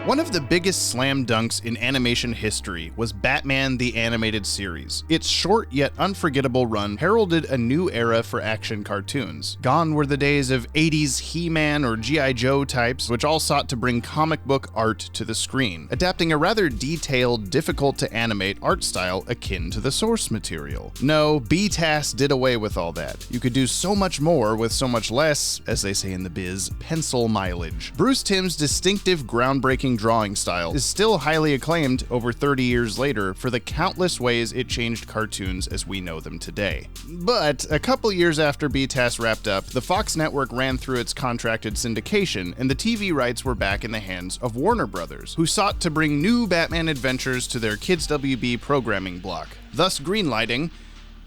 One of the biggest slam dunks in animation history was Batman the Animated Series. Its short yet unforgettable run heralded a new era for action cartoons. Gone were the days of 80s He-Man or G.I. Joe types, which all sought to bring comic book art to the screen, adapting a rather detailed, difficult to animate art style akin to the source material. No, BTAS did away with all that. You could do so much more with so much less, as they say in the biz, pencil mileage. Bruce Timm's distinctive, groundbreaking drawing style is still highly acclaimed over 30 years later for the countless ways it changed cartoons as we know them today. But a couple years after BTAS wrapped up, the Fox network ran through its contracted syndication, and the TV rights were back in the hands of Warner Brothers, who sought to bring new Batman adventures to their Kids WB programming block, thus greenlighting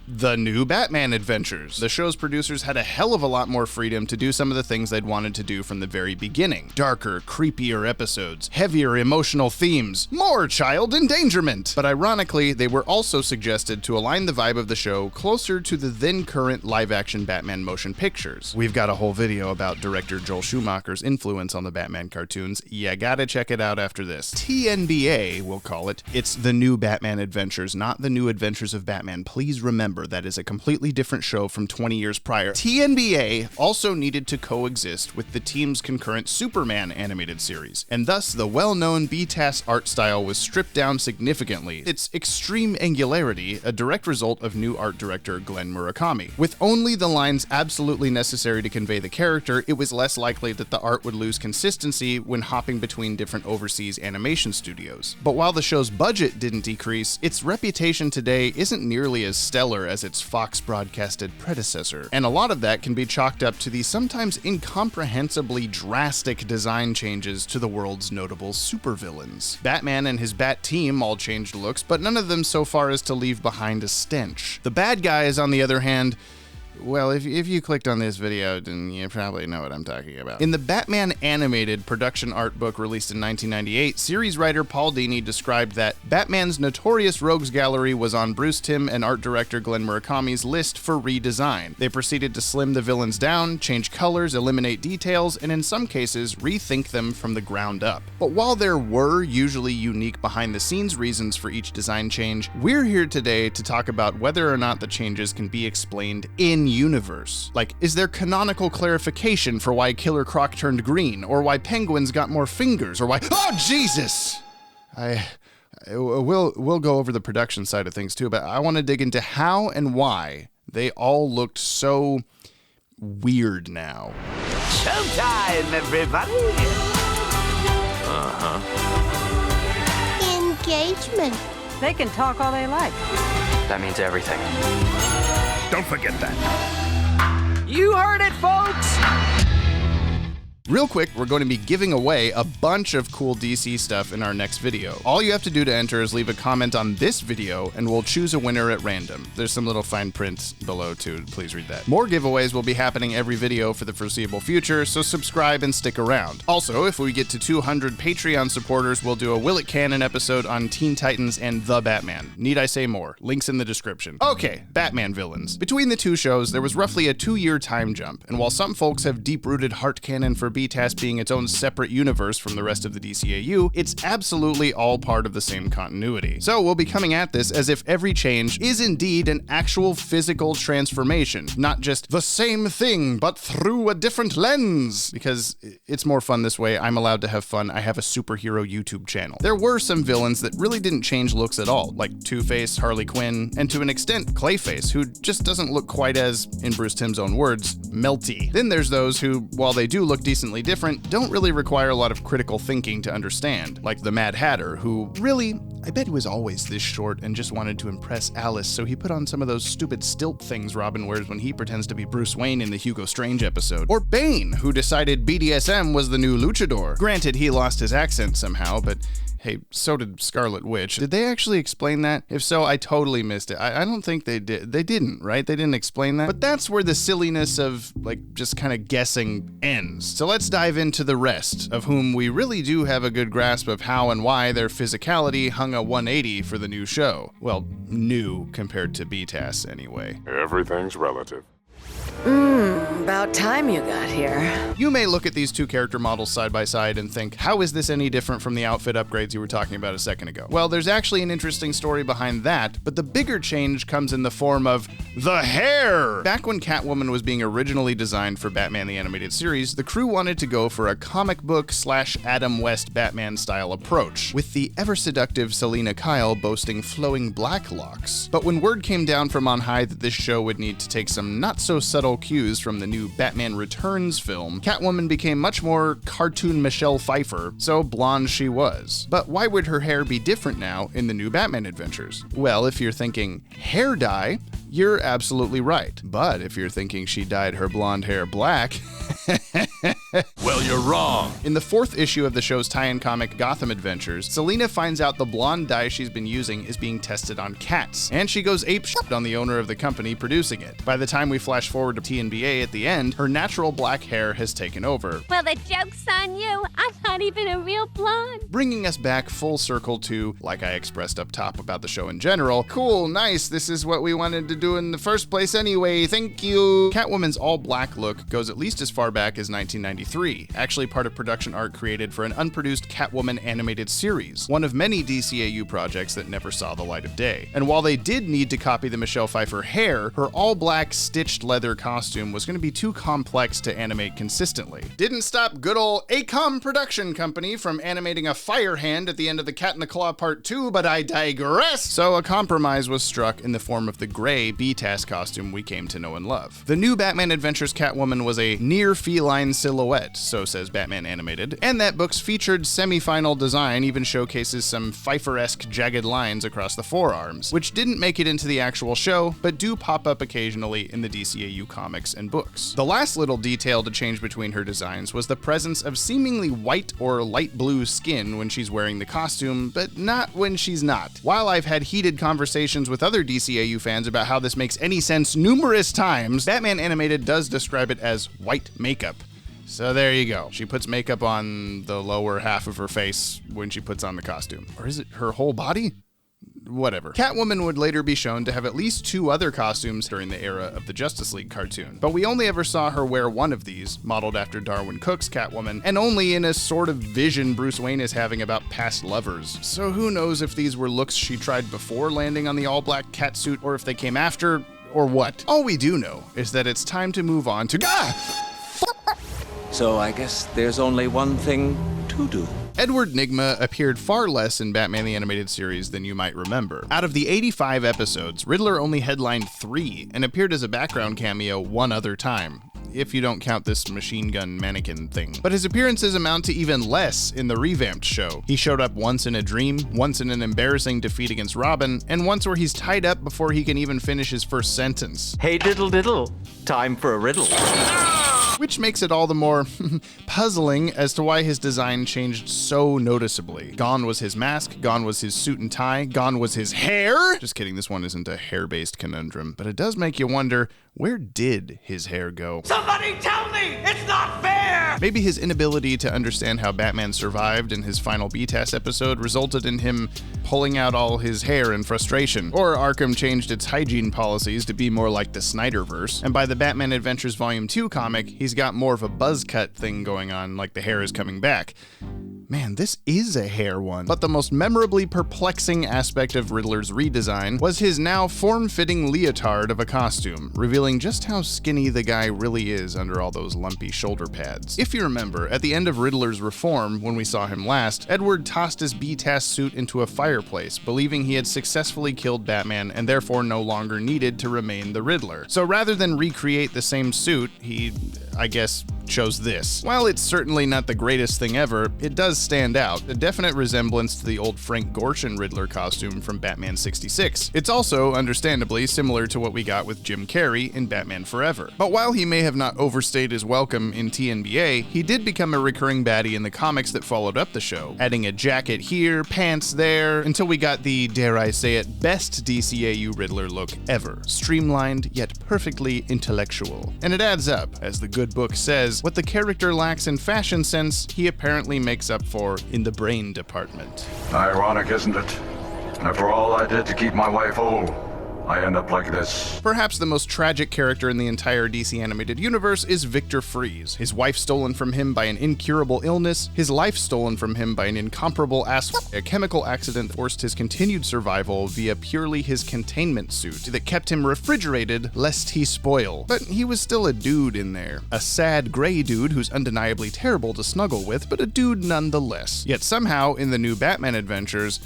The New Batman Adventures. The show's producers had a hell of a lot more freedom to do some of the things they'd wanted to do from the very beginning. Darker, creepier episodes, heavier emotional themes, more child endangerment. But ironically, they were also suggested to align the vibe of the show closer to the then current live-action Batman motion pictures. We've got a whole video about director Joel Schumacher's influence on the Batman cartoons. You gotta check it out after this. TNBA, we'll call it. It's The New Batman Adventures, not The New Adventures of Batman. Please remember, that is a completely different show from 20 years prior. TNBA also needed to coexist with the team's concurrent Superman animated series, and thus the well-known BTAS art style was stripped down significantly. Its extreme angularity, a direct result of new art director Glenn Murakami. With only the lines absolutely necessary to convey the character, it was less likely that the art would lose consistency when hopping between different overseas animation studios. But while the show's budget didn't decrease, its reputation today isn't nearly as stellar as its Fox broadcasted predecessor, and a lot of that can be chalked up to the sometimes incomprehensibly drastic design changes to the world's notable supervillains. Batman and his Bat team all changed looks, but none of them so far as to leave behind a stench. The bad guys, on the other hand, well, if you clicked on this video, then you probably know what I'm talking about. In the Batman animated production art book released in 1998, series writer Paul Dini described that Batman's notorious rogues gallery was on Bruce Timm and art director Glenn Murakami's list for redesign. They proceeded to slim the villains down, change colors, eliminate details, and in some cases, rethink them from the ground up. But while there were usually unique behind-the-scenes reasons for each design change, we're here today to talk about whether or not the changes can be explained in universe. Like, is there canonical clarification for why Killer Croc turned green, or why penguins got more fingers, or why— Oh, Jesus! We'll go over the production side of things too, but I want to dig into how and why they all looked so weird now. Showtime, everybody! Engagement. They can talk all they like. That means everything. Don't forget that. You heard it, folks! Real quick, we're going to be giving away a bunch of cool DC stuff in our next video. All you have to do to enter is leave a comment on this video, and we'll choose a winner at random. There's some little fine print below too, please read that. More giveaways will be happening every video for the foreseeable future, so subscribe and stick around. Also, if we get to 200 Patreon supporters, we'll do a Will It Canon episode on Teen Titans and The Batman. Need I say more? Links in the description. Okay, Batman villains. Between the two shows, there was roughly a 2-year time jump, and while some folks have deep-rooted heart canon for BTAS being its own separate universe from the rest of the DCAU, it's absolutely all part of the same continuity. So we'll be coming at this as if every change is indeed an actual physical transformation, not just the same thing but through a different lens, because it's more fun this way. I'm allowed to have fun. I have a superhero YouTube channel. There were some villains that really didn't change looks at all, like Two-Face, Harley Quinn, and to an extent Clayface, who just doesn't look quite as, in Bruce Timm's own words, melty. Then there's those who, while they do look decently different, don't really require a lot of critical thinking to understand, like the Mad Hatter, who really, I bet was always this short and just wanted to impress Alice, so he put on some of those stupid stilt things Robin wears when he pretends to be Bruce Wayne in the Hugo Strange episode. Or Bane, who decided BDSM was the new luchador. Granted, he lost his accent somehow, but hey, so did Scarlet Witch. Did they actually explain that? If so, I totally missed it. I don't think they did. They didn't, right? They didn't explain that. But that's where the silliness of, like, just kind of guessing ends. So let's dive into the rest, of whom we really do have a good grasp of how and why their physicality hung a 180 for the new show. Well, new compared to BTAS anyway. Everything's relative. Mmm. About time you got here. You may look at these two character models side by side and think, how is this any different from the outfit upgrades you were talking about a second ago? Well, there's actually an interesting story behind that, but the bigger change comes in the form of the hair! Back when Catwoman was being originally designed for Batman the Animated Series, the crew wanted to go for a comic book / Adam West Batman style approach, with the ever seductive Selina Kyle boasting flowing black locks. But when word came down from on high that this show would need to take some not so subtle cues from the new Batman Returns film, Catwoman became much more cartoon Michelle Pfeiffer, so blonde she was. But why would her hair be different now in the new Batman adventures? Well, if you're thinking hair dye, you're absolutely right. But if you're thinking she dyed her blonde hair black, Well, you're wrong. in the 4th issue of the show's tie-in comic Gotham Adventures, Selina finds out the blonde dye she's been using is being tested on cats, and she goes apeshit on the owner of the company producing it. By the time we flash forward to TNBA at the end, her natural black hair has taken over, Well, the joke's on you. I'm not even a real blonde. bringing us back full circle to, like I expressed up top about the show in general, cool, nice, this is what we wanted to do in the first place anyway, thank you. Catwoman's all-black look goes at least as far back as 1993, actually part of production art created for an unproduced Catwoman animated series, one of many DCAU projects that never saw the light of day. And while they did need to copy the Michelle Pfeiffer hair, her all-black stitched leather costume was going to be too complex to animate consistently. Didn't stop good old ACOM Production Company from animating a fire hand at the end of the Cat in the Claw Part 2, but I digress! So a compromise was struck in the form of the gray B-TAS costume we came to know and love. The new Batman Adventures Catwoman was a near feline silhouette, so says Batman Animated, and that book's featured semi-final design even showcases some Pfeiffer-esque jagged lines across the forearms, which didn't make it into the actual show, but do pop up occasionally in the DCAU comics and books. The last little detail to change between her designs was the presence of seemingly white or light blue skin when she's wearing the costume, but not when she's not. While I've had heated conversations with other DCAU fans about how this makes any sense numerous times, Batman Animated does describe it as white makeup. So there you go. She puts makeup on the lower half of her face when she puts on the costume. Or is it her whole body? Whatever. Catwoman would later be shown to have at least 2 other costumes during the era of the Justice League cartoon, but we only ever saw her wear one of these, modeled after Darwyn Cooke's Catwoman, and only in a sort of vision Bruce Wayne is having about past lovers. So who knows if these were looks she tried before landing on the all-black catsuit, or if they came after, or what. All we do know is that it's time to move on to So I guess there's only one thing to do. Edward Nygma appeared far less in Batman the Animated Series than you might remember. Out of the 85 episodes, Riddler only headlined 3 and appeared as a background cameo one other time, if you don't count this machine gun mannequin thing. But his appearances amount to even less in the revamped show. He showed up once in a dream, once in an embarrassing defeat against Robin, and once where he's tied up before he can even finish his first sentence. Hey diddle diddle, time for a riddle. Which makes it all the more puzzling as to why his design changed so noticeably. Gone was his mask, gone was his suit and tie, gone was his hair! Just kidding, this one isn't a hair-based conundrum, but it does make you wonder, where did his hair go? Somebody tell me! It's not fair! Maybe his inability to understand how Batman survived in his final B-TAS episode resulted in him pulling out all his hair in frustration. Or Arkham changed its hygiene policies to be more like the Snyderverse, and by the Batman Adventures Volume 2 comic, he's got more of a buzz cut thing going on, like the hair is coming back. Man, this is a hair one. But the most memorably perplexing aspect of Riddler's redesign was his now form-fitting leotard of a costume, revealing just how skinny the guy really is under all those lumpy shoulder pads. If you remember, at the end of Riddler's reform, when we saw him last, Edward tossed his B-TAS suit into a fireplace, believing he had successfully killed Batman and therefore no longer needed to remain the Riddler. So rather than recreate the same suit, he, I guess, chose this. While it's certainly not the greatest thing ever, it does stand out, a definite resemblance to the old Frank Gorshin Riddler costume from Batman 66. It's also, understandably, similar to what we got with Jim Carrey in Batman Forever. But while he may have not overstayed his welcome in TNBA, he did become a recurring baddie in the comics that followed up the show, adding a jacket here, pants there, until we got the, dare I say it, best DCAU Riddler look ever. Streamlined, yet perfectly intellectual. And it adds up, as the good book says, what the character lacks in fashion sense, he apparently makes up for in the brain department. Ironic, isn't it? After all I did to keep my wife whole, I end up like this. Perhaps the most tragic character in the entire DC animated universe is Victor Freeze. His wife stolen from him by an incurable illness, his life stolen from him by an incomparable a chemical accident that forced his continued survival via purely his containment suit that kept him refrigerated lest he spoil. But he was still a dude in there. A sad gray dude who's undeniably terrible to snuggle with, but a dude nonetheless. Yet somehow, in the new Batman adventures,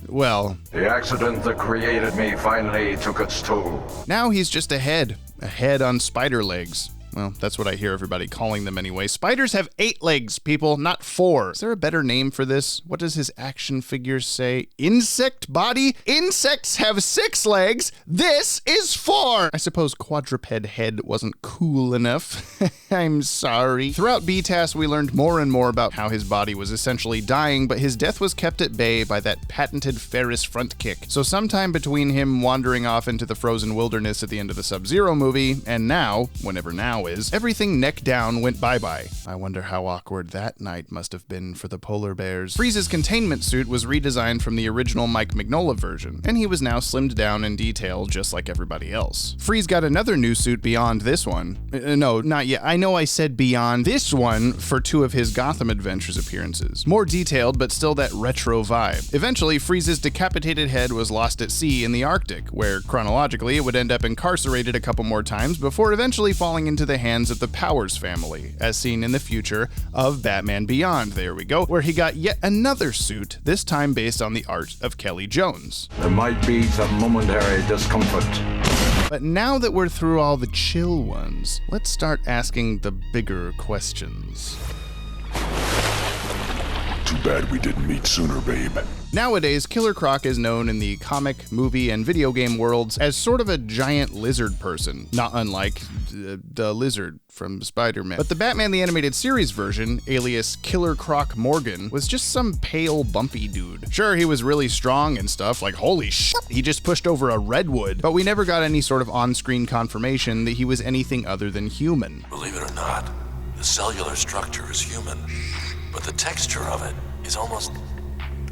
well, The accident that created me finally took its toll. now he's just a head on spider legs. Well, that's what I hear everybody calling them anyway. Spiders have 8 legs, people, not 4. Is there a better name for this? What does his action figure say? Insect body? Insects have 6 legs. This is 4. I suppose quadruped head wasn't cool enough. I'm sorry. Throughout BTAS, we learned more and more about how his body was essentially dying, but his death was kept at bay by that patented Ferris front kick. So sometime between him wandering off into the frozen wilderness at the end of the Sub-Zero movie, and now, whenever now is, everything neck down went bye-bye. I wonder how awkward that night must have been for the polar bears. Freeze's containment suit was redesigned from the original Mike Mignola version, and he was now slimmed down in detail just like everybody else. Freeze got another new suit beyond this one. No, not yet. I know I said beyond this one for 2 of his Gotham Adventures appearances. More detailed, but still that retro vibe. Eventually, Freeze's decapitated head was lost at sea in the Arctic, where chronologically it would end up incarcerated a couple more times before eventually falling into the hands of the Powers family, as seen in the future of Batman Beyond, there we go, where he got yet another suit, this time based on the art of Kelly Jones. There might be some momentary discomfort. But now that we're through all the chill ones, let's start asking the bigger questions. Too bad we didn't meet sooner, babe. Nowadays, Killer Croc is known in the comic, movie, and video game worlds as sort of a giant lizard person, not unlike the lizard from Spider-Man. But the Batman the Animated Series version, alias Killer Croc Morgan, was just some pale, bumpy dude. Sure, he was really strong and stuff, like holy shit, he just pushed over a redwood, but we never got any sort of on-screen confirmation that he was anything other than human. Believe it or not, the cellular structure is human, but the texture of it is almost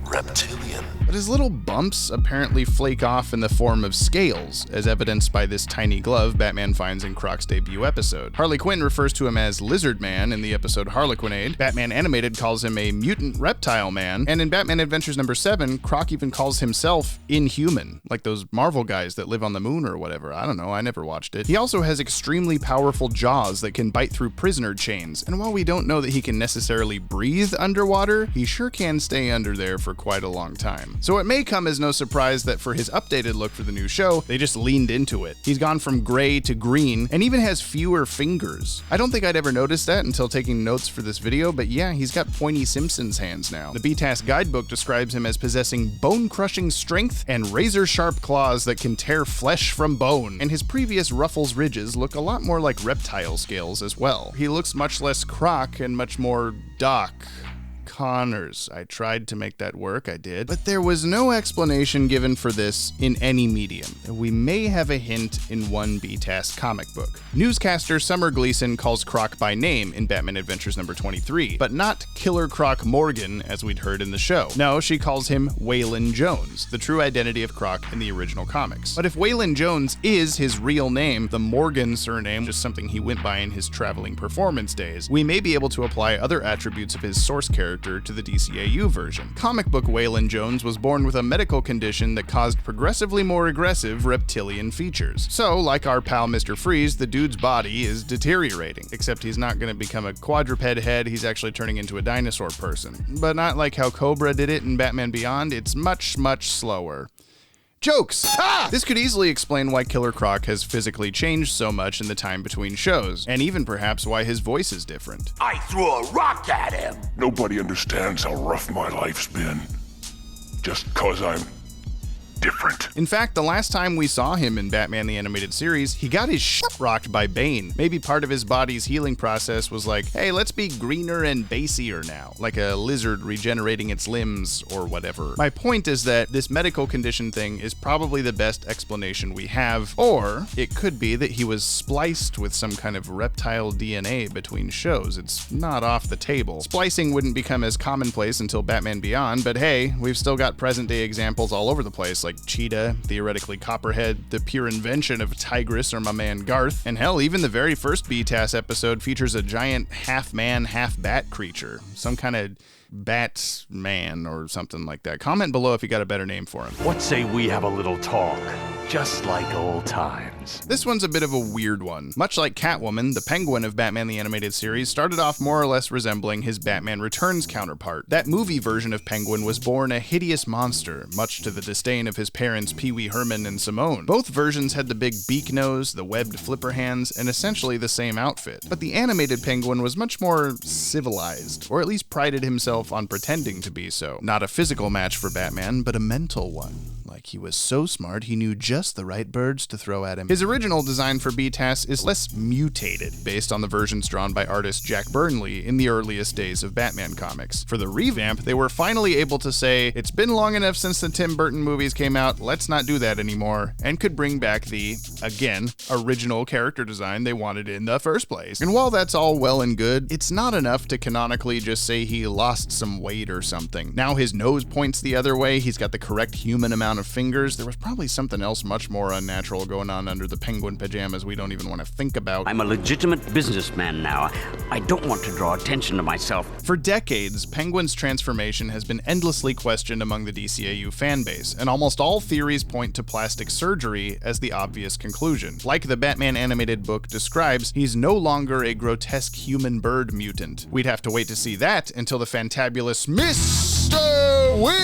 reptilian. But his little bumps apparently flake off in the form of scales, as evidenced by this tiny glove Batman finds in Croc's debut episode. Harley Quinn refers to him as Lizard Man in the episode Harlequinade, Batman Animated calls him a mutant reptile man, and in Batman Adventures number 7, Croc even calls himself Inhuman, like those Marvel guys that live on the moon or whatever. I don't know, I never watched it. He also has extremely powerful jaws that can bite through prisoner chains, and while we don't know that he can necessarily breathe underwater, he sure can stay under there for quite a long time. So it may come as no surprise that for his updated look for the new show, they just leaned into it. He's gone from gray to green and even has fewer fingers. I don't think I'd ever noticed that until taking notes for this video, but yeah, he's got pointy Simpsons hands now. The BTAS guidebook describes him as possessing bone-crushing strength and razor-sharp claws that can tear flesh from bone, and his previous ruffles ridges look a lot more like reptile scales as well. He looks much less Croc and much more Doc Connors. I tried to make that work, I did. But there was no explanation given for this in any medium. We may have a hint in one BTAS comic book. Newscaster Summer Gleason calls Croc by name in Batman Adventures number 23, but not Killer Croc Morgan as we'd heard in the show. No, she calls him Waylon Jones, the true identity of Croc in the original comics. But if Waylon Jones is his real name, the Morgan surname just something he went by in his traveling performance days, we may be able to apply other attributes of his source character to the DCAU version. Comic book Waylon Jones was born with a medical condition that caused progressively more aggressive reptilian features. So, like our pal Mr. Freeze, the dude's body is deteriorating. Except he's not going to become a quadruped head, he's actually turning into a dinosaur person. But not like how Cobra did it in Batman Beyond, it's much, much slower. Jokes! This could easily explain why Killer Croc has physically changed so much in the time between shows, and even perhaps why his voice is different. I threw a rock at him. Nobody understands how rough my life's been. Just 'cause I'm different. In fact, the last time we saw him in Batman the Animated Series, he got his shit rocked by Bane. Maybe part of his body's healing process was like, hey, let's be greener and bassier now, like a lizard regenerating its limbs or whatever. My point is that this medical condition thing is probably the best explanation we have, or it could be that he was spliced with some kind of reptile DNA between shows. It's not off the table. Splicing wouldn't become as commonplace until Batman Beyond, but hey, we've still got present-day examples all over the place, like like Cheetah, theoretically Copperhead, the pure invention of Tigress or my man Garth, and hell, even the very first BTAS episode features a giant half-man, half-bat creature, some kind of Batman or something like that. Comment below if you got a better name for him. What say we have a little talk? Just like old times. This one's a bit of a weird one. Much like Catwoman, the Penguin of Batman the Animated Series started off more or less resembling his Batman Returns counterpart. That movie version of Penguin was born a hideous monster, much to the disdain of his parents Pee Wee Herman and Simone. Both versions had the big beak nose, the webbed flipper hands, and essentially the same outfit. But the animated Penguin was much more civilized, or at least prided himself on pretending to be so. Not a physical match for Batman, but a mental one. Like he was so smart he knew just the right birds to throw at him. His original design for BTAS is less mutated, based on the versions drawn by artist Jack Burnley in the earliest days of Batman comics. For the revamp, they were finally able to say, it's been long enough since the Tim Burton movies came out, let's not do that anymore, and could bring back the, again, original character design they wanted in the first place. And while that's all well and good, it's not enough to canonically just say he lost some weight or something. Now his nose points the other way, he's got the correct human amount of fingers. There was probably something else much more unnatural going on under the penguin pajamas we don't even want to think about. I'm a legitimate businessman now. I don't want to draw attention to myself. For decades, Penguin's transformation has been endlessly questioned among the DCAU fanbase, and almost all theories point to plastic surgery as the obvious conclusion. Like the Batman animated book describes, he's no longer a grotesque human bird mutant. We'd have to wait to see that until the fantabulous Mr. Wing!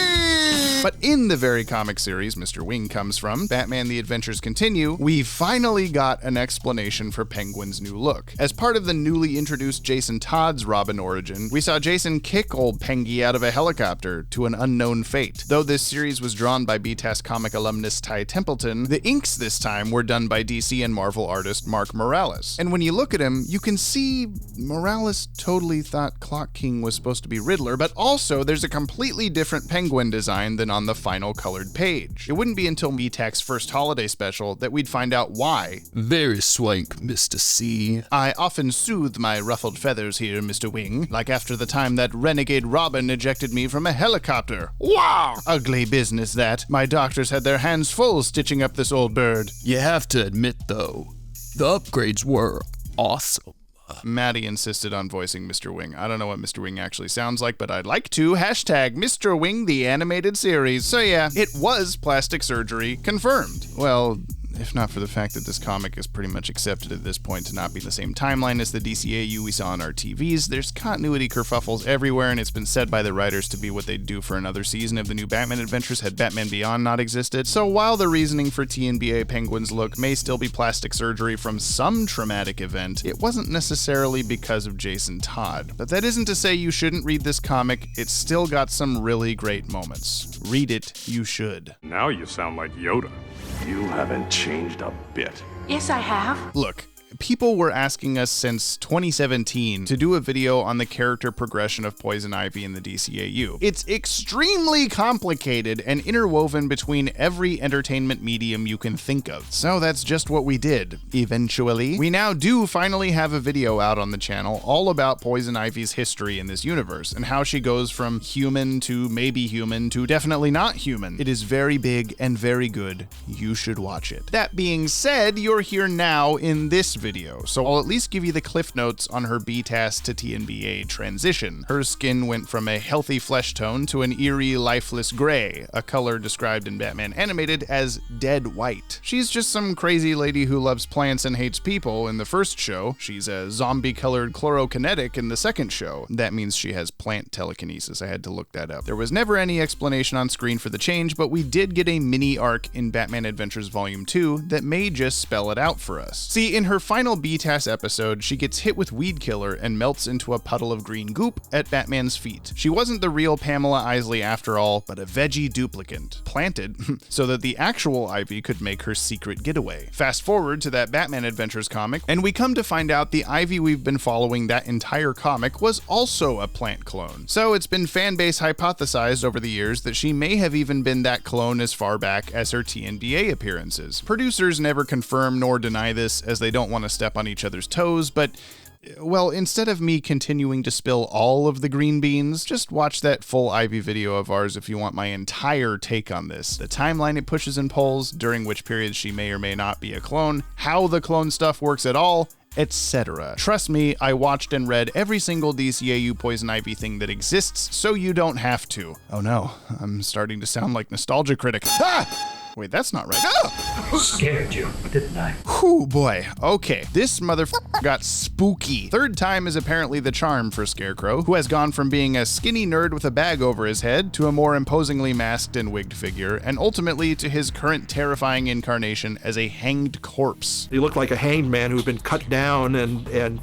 But in the very comic series Mr. Wing comes from, Batman The Adventures Continue, we finally got an explanation for Penguin's new look. As part of the newly introduced Jason Todd's Robin origin, we saw Jason kick old Pengy out of a helicopter to an unknown fate. Though this series was drawn by BTAS comic alumnus Ty Templeton, the inks this time were done by DC and Marvel artist Mark Morales. And when you look at him, you can see Morales totally thought Clock King was supposed to be Riddler, but also there's a completely different Penguin design than on the final colored page. It wouldn't be until MeTAC's first holiday special that we'd find out why. Very swank, Mr. C. I often soothe my ruffled feathers here, Mr. Wing, like after the time that renegade Robin ejected me from a helicopter. Wow! Ugly business that. My doctors had their hands full stitching up this old bird. You have to admit, though, the upgrades were awesome. Maddie insisted on voicing Mr. Wing. I don't know what Mr. Wing actually sounds like, but I'd like to. Hashtag Mr. Wing the animated series. So yeah, it was plastic surgery confirmed. Well, if not for the fact that this comic is pretty much accepted at this point to not be the same timeline as the DCAU we saw on our TVs, there's continuity kerfuffles everywhere, and it's been said by the writers to be what they'd do for another season of the new Batman adventures had Batman Beyond not existed. So while the reasoning for TNBA Penguin's look may still be plastic surgery from some traumatic event, it wasn't necessarily because of Jason Todd. But that isn't to say you shouldn't read this comic, it's still got some really great moments. Read it, you should. Now you sound like Yoda. You haven't changed a bit. Yes, I have. Look, people were asking us since 2017 to do a video on the character progression of Poison Ivy in the DCAU. It's extremely complicated and interwoven between every entertainment medium you can think of. So that's just what we did, eventually. We now do finally have a video out on the channel all about Poison Ivy's history in this universe and how she goes from human to maybe human to definitely not human. It is very big and very good. You should watch it. That being said, you're here now in this video, so I'll at least give you the cliff notes on her BTAS to TNBA transition. Her skin went from a healthy flesh tone to an eerie, lifeless gray, a color described in Batman Animated as dead white. She's just some crazy lady who loves plants and hates people in the first show. She's a zombie-colored chlorokinetic in the second show. That means she has plant telekinesis. I had to look that up. There was never any explanation on screen for the change, but we did get a mini arc in Batman Adventures Volume 2 that may just spell it out for us. See, in her final BTAS episode, she gets hit with Weed Killer and melts into a puddle of green goop at Batman's feet. She wasn't the real Pamela Isley after all, but a veggie duplicant, planted so that the actual Ivy could make her secret getaway. Fast forward to that Batman Adventures comic, and we come to find out the Ivy we've been following that entire comic was also a plant clone. So it's been fanbase hypothesized over the years that she may have even been that clone as far back as her TNBA appearances. Producers never confirm nor deny this, as they don't want to step on each other's toes, but Well, instead of me continuing to spill all of the green beans, just watch that full Ivy video of ours if you want my entire take on this. The timeline it pushes and pulls, during which periods she may or may not be a clone, how the clone stuff works at all, etc. Trust me, I watched and read every single DCAU Poison Ivy thing that exists, so you don't have to. Oh no, I'm starting to sound like Nostalgia Critic. Ah! Wait, that's not right. Ah! Scared you, didn't I? Whew, boy. Okay, this motherfucker got spooky. Third time is apparently the charm for Scarecrow, who has gone from being a skinny nerd with a bag over his head to a more imposingly masked and wigged figure, and ultimately to his current terrifying incarnation as a hanged corpse. He looked like a hanged man who had been cut down and had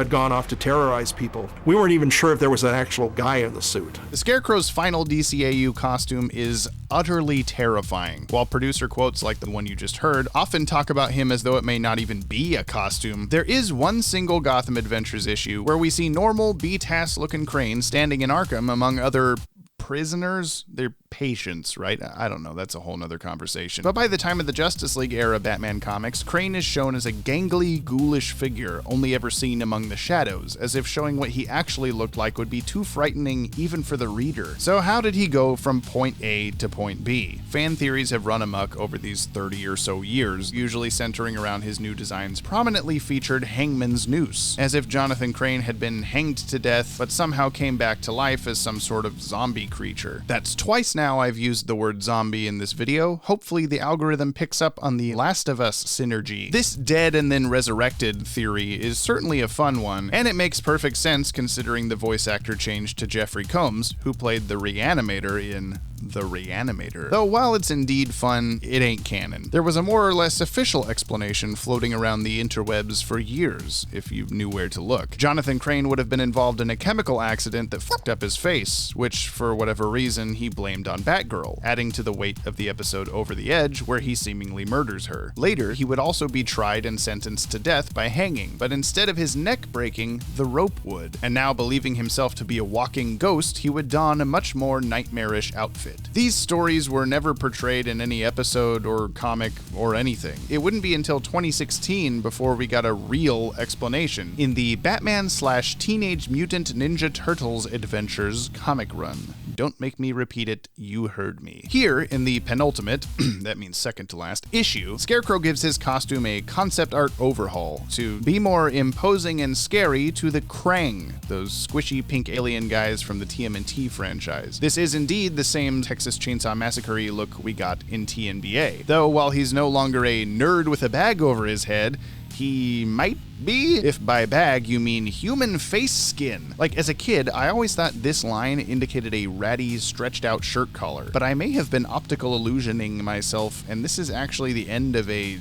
gone off to terrorize people. We weren't even sure if there was an actual guy in the suit. The Scarecrow's final DCAU costume is utterly terrifying, while producer quotes like the one you just heard often talk about him as though it may not even be a costume. There is one single Gotham Adventures issue where we see normal B-TAS looking Crane standing in Arkham among other prisoners. They're patients, right? I don't know, that's a whole nother conversation. But by the time of the Justice League era Batman comics, Crane is shown as a gangly, ghoulish figure, only ever seen among the shadows, as if showing what he actually looked like would be too frightening even for the reader. So how did he go from point A to point B? Fan theories have run amok over these 30 or so years, usually centering around his new design's prominently featured Hangman's Noose, as if Jonathan Crane had been hanged to death, but somehow came back to life as some sort of zombie creature. That's twice now I've used the word zombie in this video. Hopefully the algorithm picks up on the Last of Us synergy. This dead and then resurrected theory is certainly a fun one, and it makes perfect sense considering the voice actor changed to Jeffrey Combs, who played the Reanimator in The Reanimator. Though while it's indeed fun, it ain't canon. There was a more or less official explanation floating around the interwebs for years, if you knew where to look. Jonathan Crane would have been involved in a chemical accident that fucked up his face, which, for whatever reason, he blamed on Batgirl, adding to the weight of the episode Over the Edge, where he seemingly murders her. Later, he would also be tried and sentenced to death by hanging, but instead of his neck breaking, the rope would. And now, believing himself to be a walking ghost, he would don a much more nightmarish outfit. These stories were never portrayed in any episode or comic or anything. It wouldn't be until 2016 before we got a real explanation in the Batman/Teenage Mutant Ninja Turtles Adventures comic run. Don't make me repeat it, you heard me. Here, in the penultimate, that means second to last, issue, Scarecrow gives his costume a concept art overhaul to be more imposing and scary to the Krang, those squishy pink alien guys from the TMNT franchise. This is indeed the same Texas Chainsaw Massacre-y look we got in TNBA, though while he's no longer a nerd with a bag over his head, he might be, if by bag you mean human face skin. Like, as a kid, I always thought this line indicated a ratty, stretched out shirt collar, but I may have been optical illusioning myself, and this is actually the end of a,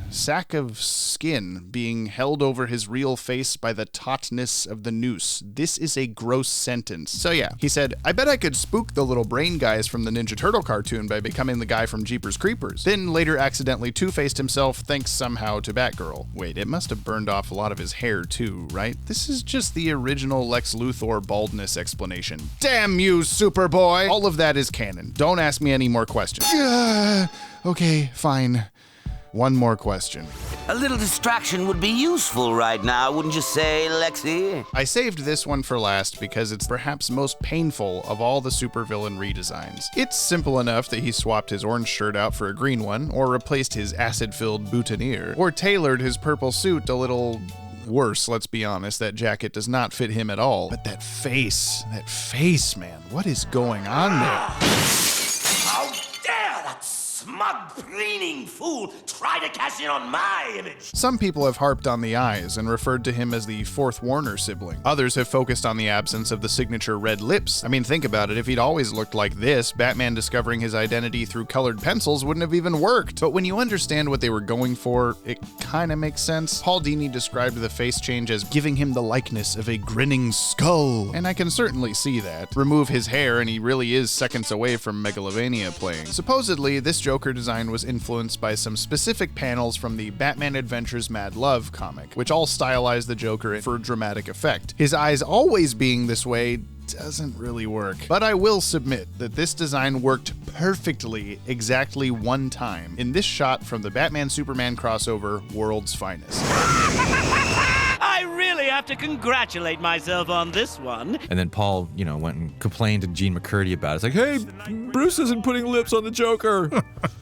sack of skin being held over his real face by the tautness of the noose. This is a gross sentence. So yeah, he said, I bet I could spook the little brain guys from the Ninja Turtle cartoon by becoming the guy from Jeepers Creepers. Then later accidentally two-faced himself thanks somehow to Batgirl. Wait, it must have burned off a lot of his hair too, right? This is just the original Lex Luthor baldness explanation. Damn you, Superboy! All of that is canon. Don't ask me any more questions. Okay, fine. One more question. A little distraction would be useful right now, wouldn't you say, Lexi? I saved this one for last because it's perhaps most painful of all the supervillain redesigns. It's simple enough that he swapped his orange shirt out for a green one, or replaced his acid-filled boutonniere, or tailored his purple suit a little worse, let's be honest. That jacket does not fit him at all. But that face, man, what is going on there? How dare that smug, preening fool try to cash in on my image? Some people have harped on the eyes and referred to him as the fourth Warner sibling. Others have focused on the absence of the signature red lips. I mean, think about it. If he'd always looked like this, Batman discovering his identity through colored pencils wouldn't have even worked. But when you understand what they were going for, it kind of makes sense. Paul Dini described the face change as giving him the likeness of a grinning skull, and I can certainly see that. Remove his hair and he really is seconds away from Megalovania playing. Supposedly, this Joker design was influenced by some specific panels from the Batman Adventures Mad Love comic, which all stylized the Joker for dramatic effect. His eyes always being this way doesn't really work. But I will submit that this design worked perfectly exactly one time in this shot from the Batman-Superman crossover, World's Finest. I have to congratulate myself on this one. And then Paul, went and complained to Gene McCurdy about it. It's like, hey, Bruce isn't putting lips on the Joker.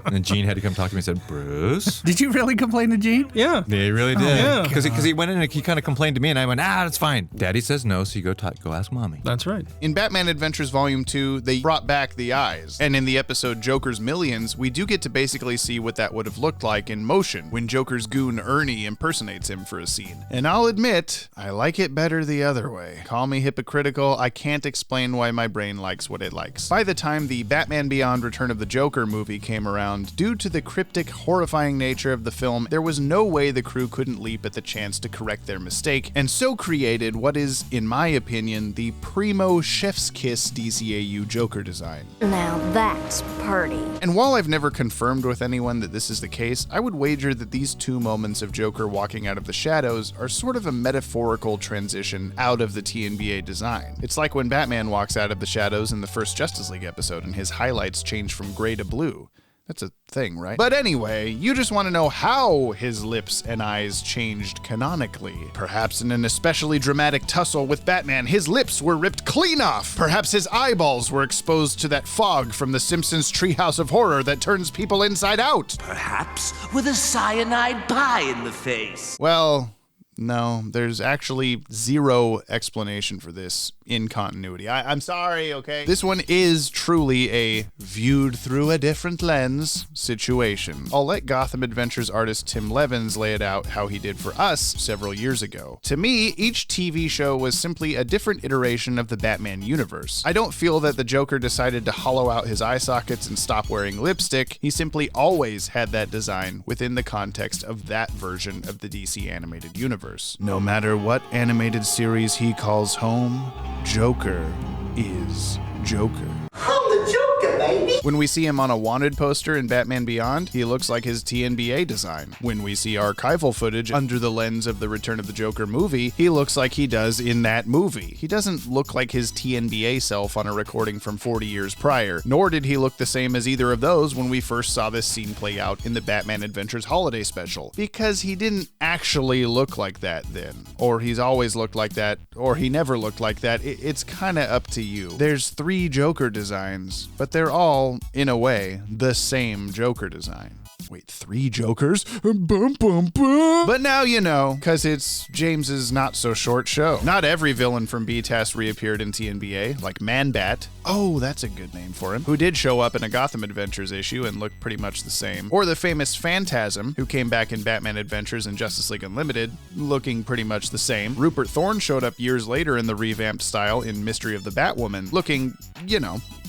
And then Gene had to come talk to me and said, Bruce? Did you really complain to Gene? Yeah, he really did. Yeah. Because he went in and he kind of complained to me, and I went, that's fine. Daddy says no, so you go ask Mommy. That's right. In Batman Adventures Volume 2, they brought back the eyes. And in the episode Joker's Millions, we do get to basically see what that would have looked like in motion when Joker's goon Ernie impersonates him for a scene. And I'll admit, I like it better the other way. Call me hypocritical, I can't explain why my brain likes what it likes. By the time the Batman Beyond Return of the Joker movie came around, due to the cryptic, horrifying nature of the film, there was no way the crew couldn't leap at the chance to correct their mistake, and so created what is, in my opinion, the primo chef's kiss DCAU Joker design. Now that's party. And while I've never confirmed with anyone that this is the case, I would wager that these two moments of Joker walking out of the shadows are sort of a metaphorical transition out of the TNBA design. It's like when Batman walks out of the shadows in the first Justice League episode and his highlights change from gray to blue. That's a thing, right? But anyway, you just want to know how his lips and eyes changed canonically. Perhaps in an especially dramatic tussle with Batman, his lips were ripped clean off. Perhaps his eyeballs were exposed to that fog from The Simpsons' Treehouse of Horror that turns people inside out. Perhaps with a cyanide pie in the face. Well, no, there's actually zero explanation for this in continuity. I'm sorry, okay? This one is truly a viewed through a different lens situation. I'll let Gotham Adventures artist Tim Levins lay it out how he did for us several years ago. To me, each TV show was simply a different iteration of the Batman universe. I don't feel that the Joker decided to hollow out his eye sockets and stop wearing lipstick. He simply always had that design within the context of that version of the DC animated universe. No matter what animated series he calls home, Joker is Joker. I'm the Joker, baby! When we see him on a wanted poster in Batman Beyond, he looks like his TNBA design. When we see archival footage under the lens of the Return of the Joker movie, he looks like he does in that movie. He doesn't look like his TNBA self on a recording from 40 years prior, nor did he look the same as either of those when we first saw this scene play out in the Batman Adventures Holiday Special, because he didn't actually look like that then. Or he's always looked like that, or he never looked like that. It's kinda up to you. There's 3 Joker designs, but they're all, in a way, the same Joker design. Wait, 3 Jokers? Bum, bum, bum. But now you know, because it's James's not-so-short show. Not every villain from BTAS reappeared in TNBA, like Man-Bat. Oh, that's a good name for him. Who did show up in a Gotham Adventures issue and looked pretty much the same. Or the famous Phantasm, who came back in Batman Adventures and Justice League Unlimited, looking pretty much the same. Rupert Thorne showed up years later in the revamped style in Mystery of the Batwoman, looking,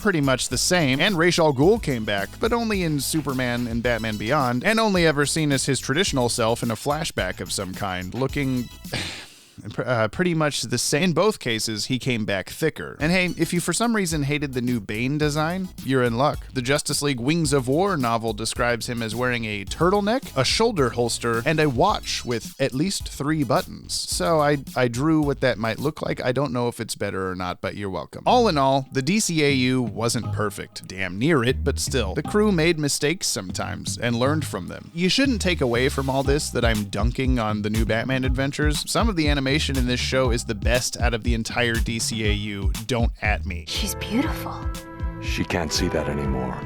pretty much the same. And Ra's al Ghul came back, but only in Superman and Batman Beyond, and only ever seen as his traditional self in a flashback of some kind, looking pretty much the same. In both cases, he came back thicker. And hey, if you for some reason hated the new Bane design, you're in luck. The Justice League Wings of War novel describes him as wearing a turtleneck, a shoulder holster, and a watch with at least 3 buttons. So I drew what that might look like. I don't know if it's better or not, but you're welcome. All in all, the DCAU wasn't perfect. Damn near it, but still. The crew made mistakes sometimes and learned from them. You shouldn't take away from all this that I'm dunking on the new Batman Adventures. Some of the animation in this show is the best out of the entire DCAU. Don't at me. She's beautiful. She can't see that anymore.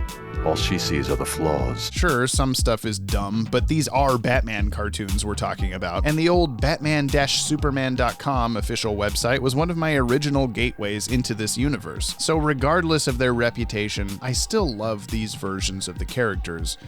All she sees are the flaws. Sure, some stuff is dumb, but these are Batman cartoons we're talking about. And the old Batman-Superman.com official website was one of my original gateways into this universe. So regardless of their reputation, I still love these versions of the characters.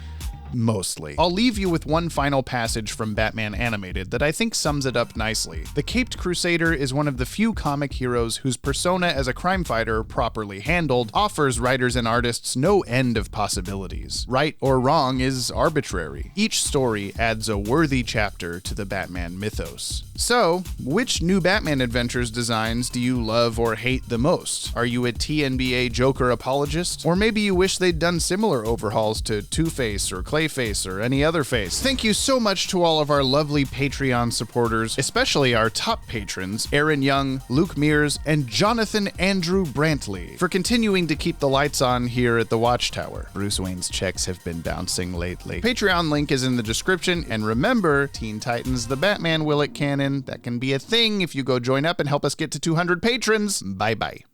Mostly. I'll leave you with one final passage from Batman Animated that I think sums it up nicely. The Caped Crusader is one of the few comic heroes whose persona as a crime fighter, properly handled, offers writers and artists no end of possibilities. Right or wrong is arbitrary. Each story adds a worthy chapter to the Batman mythos. So, which new Batman Adventures designs do you love or hate the most? Are you a TNBA Joker apologist? Or maybe you wish they'd done similar overhauls to Two-Face or Clayface or any other face? Thank you so much to all of our lovely Patreon supporters, especially our top patrons, Aaron Young, Luke Mears, and Jonathan Andrew Brantley, for continuing to keep the lights on here at the Watchtower. Bruce Wayne's checks have been bouncing lately. Patreon link is in the description, and remember, Teen Titans The Batman Willet Cannon Patreon. That can be a thing if you go join up and help us get to 200 patrons. Bye-bye.